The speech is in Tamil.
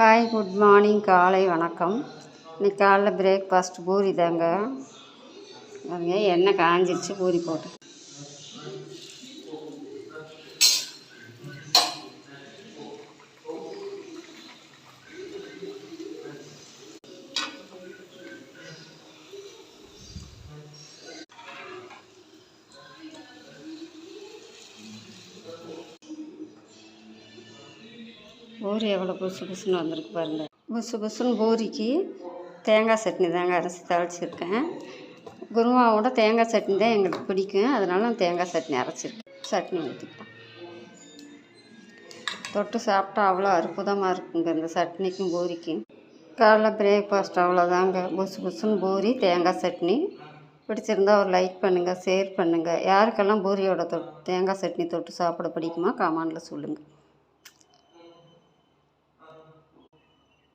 ஹாய், குட் மார்னிங், காலை வணக்கம். இன்னைக்கு காலைல பிரேக்ஃபாஸ்ட் பூரி தாங்க. அதுங்க எண்ணெய் காஞ்சிருச்சு, பூரி போட்டு பூரி எவ்வளோ புதுசு புதுசுன்னு வந்திருக்கு பாருங்கள். புதுசு புதுசுன்னு பூரிக்கு தேங்காய் சட்னி தாங்க அரைச்சி தழிச்சிருக்கேன். குருமாவோட தேங்காய் சட்னி தான் எங்களுக்கு பிடிக்கும், அதனால நான் தேங்காய் சட்னி அரைச்சிருக்கேன். சட்னி ஊற்றிக்கலாம், தொட்டு சாப்பிட்டா அவ்வளோ அற்புதமாக இருக்குங்க இந்த சட்னிக்கும் பூரிக்கும். காலைல பிரேக்ஃபாஸ்ட் அவ்வளோதாங்க. புதுசு புதுசுன்னு பூரி தேங்காய் சட்னி. பிடிச்சிருந்தா ஒரு லைக் பண்ணுங்கள், ஷேர் பண்ணுங்கள். யாருக்கெல்லாம் பூரியோட தேங்காய் சட்னி தொட்டு சாப்பிட பிடிக்குமா கமெண்டில் சொல்லுங்கள்.